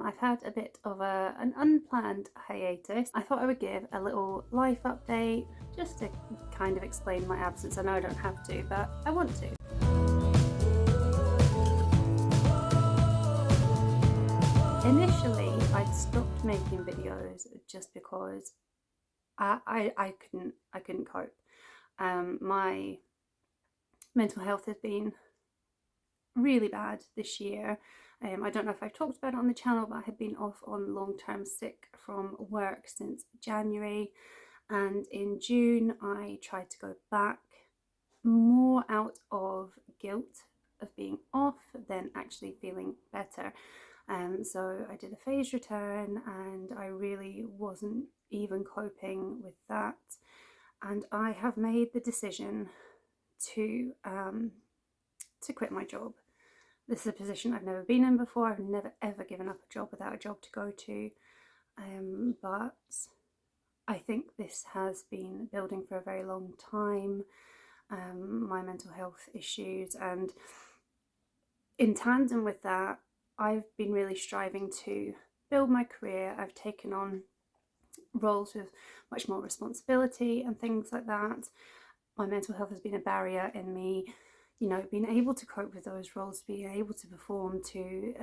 I've had a bit of an unplanned hiatus. I thought I would give a little life update just to kind of explain my absence. I know I don't have to, but I want to. Initially, I'd stopped making videos just because I couldn't cope. My mental health has been really bad this year. I don't know if I've talked about it on the channel, but I had been off on long-term sick from work since January, and in June I tried to go back more out of guilt of being off than actually feeling better. So I did a phased return and I really wasn't even coping with that, and I have made the decision to quit my job. This is a position I've never been in before. I've never ever given up a job without a job to go to, but I think this has been building for a very long time, my mental health issues, and in tandem with that I've been really striving to build my career. I've taken on roles with much more responsibility and things like that. My mental health has been a barrier in me, being able to cope with those roles, being able to perform to,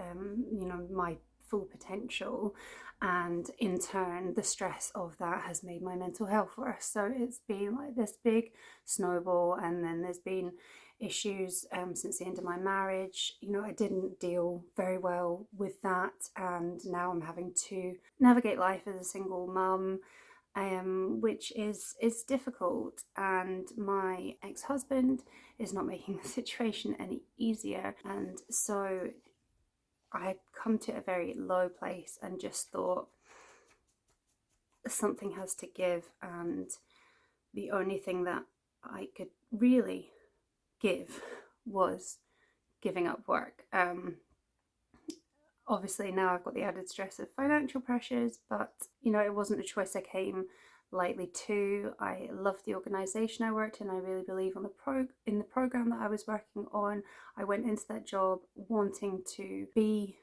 my full potential, and in turn the stress of that has made my mental health worse. So it's been like this big snowball, and then there's been issues since the end of my marriage. I didn't deal very well with that, and now I'm having to navigate life as a single mum, which is difficult, and my ex-husband is not making the situation any easier. And so I had come to a very low place and just thought something has to give, and the only thing that I could really give was giving up work. Obviously now I've got the added stress of financial pressures, but it wasn't a choice I came lightly to. I love the organisation I worked in. I really believe in the programme that I was working on. I went into that job wanting to be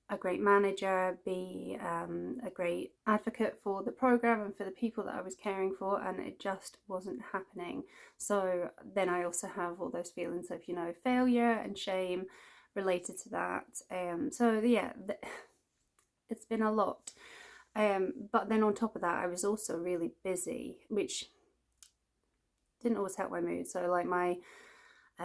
a great manager, be a great advocate for the programme and for the people that I was caring for, and it just wasn't happening. So then I also have all those feelings of failure and shame related to that. So yeah, it's been a lot. But then on top of that, I was also really busy, which didn't always help my mood. So like my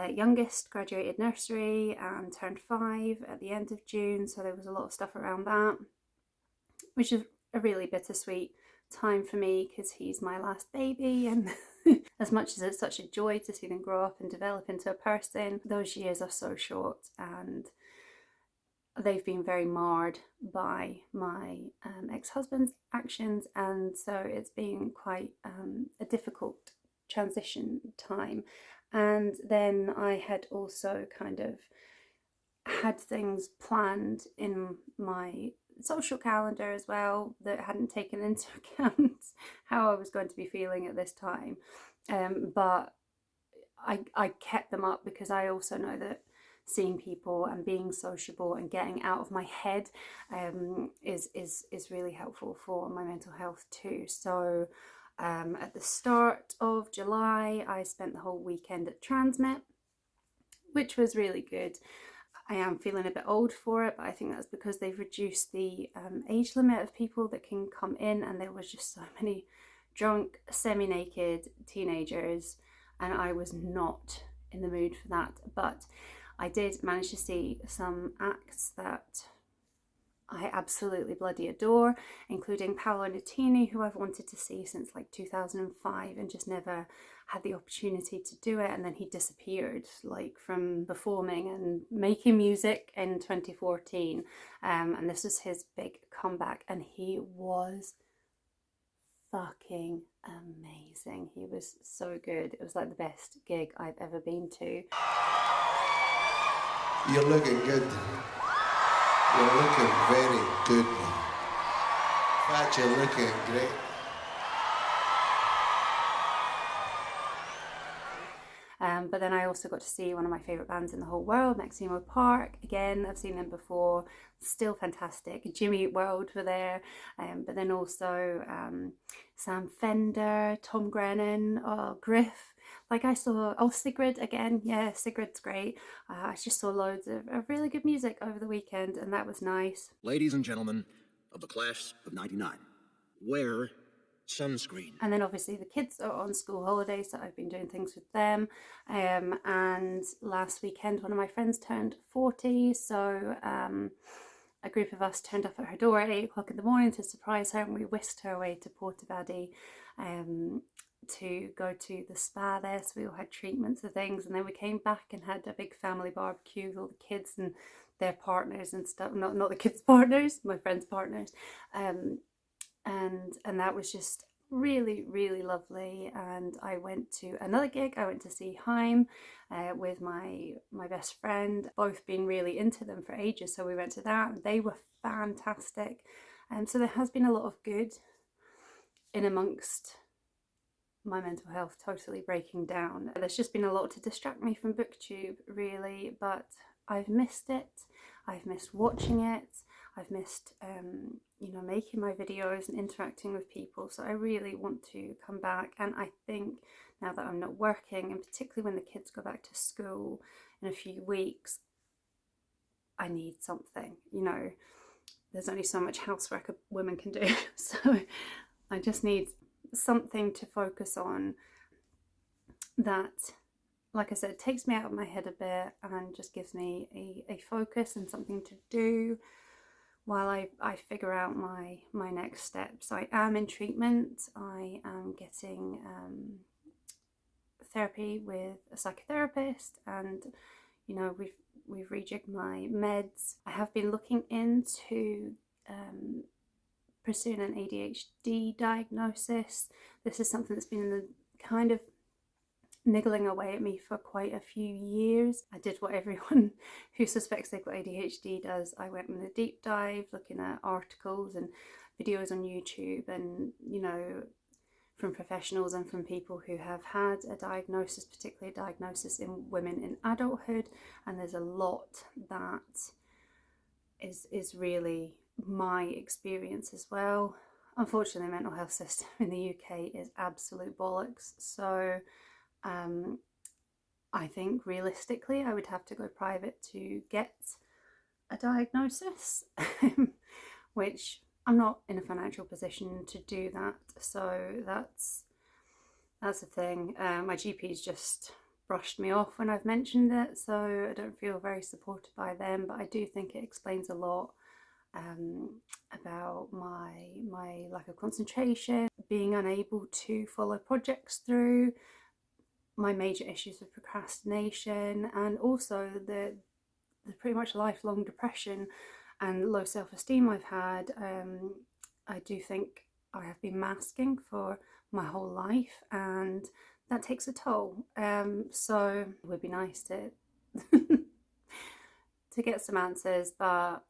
youngest graduated nursery and turned 5 at the end of June, so there was a lot of stuff around that, which is a really bittersweet time for me because he's my last baby, and as much as it's such a joy to see them grow up and develop into a person, those years are so short, and they've been very marred by my ex-husband's actions, and so it's been quite a difficult transition time. And then I had also kind of had things planned in my social calendar as well that hadn't taken into account how I was going to be feeling at this time, but I kept them up because I also know that seeing people and being sociable and getting out of my head is really helpful for my mental health too. So at the start of July I spent the whole weekend at Transmet, which was really good. I am feeling a bit old for it, but I think that's because they've reduced the age limit of people that can come in, and there was just so many drunk, semi-naked teenagers, and I was not in the mood for that. But I did manage to see some acts that I absolutely bloody adore, including Paolo Nutini, who I've wanted to see since like 2005 and just never had the opportunity to do it. And then he disappeared like from performing and making music in 2014, and this was his big comeback, and he was fucking amazing. He was so good. It was like the best gig I've ever been to. You're looking good. You're looking very good, man. In fact, you're looking great. But then I also got to see one of my favourite bands in the whole world, Maximo Park. Again, I've seen them before, still fantastic. Jimmy Eat World were there, but then also Sam Fender, Tom Grennan, Griff. Like I saw, Sigrid again. Yeah, Sigrid's great. I just saw loads of really good music over the weekend, and that was nice. Ladies and gentlemen of the class of 99, wear sunscreen. And then obviously the kids are on school holidays, so I've been doing things with them. And last weekend, one of my friends turned 40, so a group of us turned up at her door at 8 o'clock in the morning to surprise her, and we whisked her away to Portavadie to go to the spa there. So we all had treatments and things, and then we came back and had a big family barbecue with all the kids and their partners and stuff. Not the kids' partners, my friends' partners. And that was just really, really lovely. And I went to another gig. I went to see Haim with my best friend, both been really into them for ages, so we went to that. They were fantastic. And so there has been a lot of good in amongst my mental health totally breaking down. There's just been a lot to distract me from BookTube, really, but I've missed it. I've missed watching it. I've missed, making my videos and interacting with people. So I really want to come back. And I think now that I'm not working, and particularly when the kids go back to school in a few weeks, I need something. There's only so much housework a woman can do. So I just need something to focus on that, like I said, takes me out of my head a bit and just gives me a focus and something to do while I figure out my next steps. I am in treatment. I am getting therapy with a psychotherapist, and we've rejigged my meds. I have been looking into pursuing an ADHD diagnosis. This is something that's been kind of niggling away at me for quite a few years. I did what everyone who suspects they've got ADHD does. I went on a deep dive looking at articles and videos on YouTube, and from professionals and from people who have had a diagnosis, particularly a diagnosis in women in adulthood. And there's a lot that is really my experience as well. Unfortunately, the mental health system in the UK is absolute bollocks. So I think realistically I would have to go private to get a diagnosis, which I'm not in a financial position to do that. So that's the thing. My GP's just brushed me off when I've mentioned it, so I don't feel very supported by them, but I do think it explains a lot about my lack of concentration, being unable to follow projects through, my major issues with procrastination, and also the pretty much lifelong depression and low self-esteem I've had. I do think I have been masking for my whole life, and that takes a toll. So it would be nice to to get some answers, but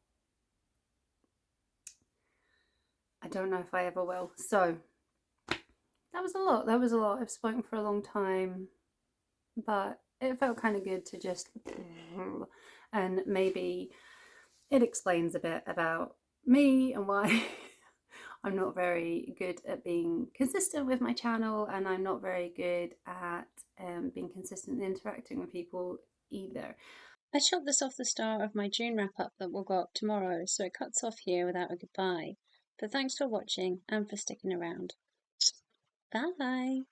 I don't know if I ever will. So that was a lot. I've spoken for a long time, but it felt kind of good to just, and maybe it explains a bit about me and why I'm not very good at being consistent with my channel, and I'm not very good at being consistent in interacting with people either. I shot this off the start of my June wrap-up that will go up tomorrow, so it cuts off here without a goodbye. But thanks for watching and for sticking around. Bye!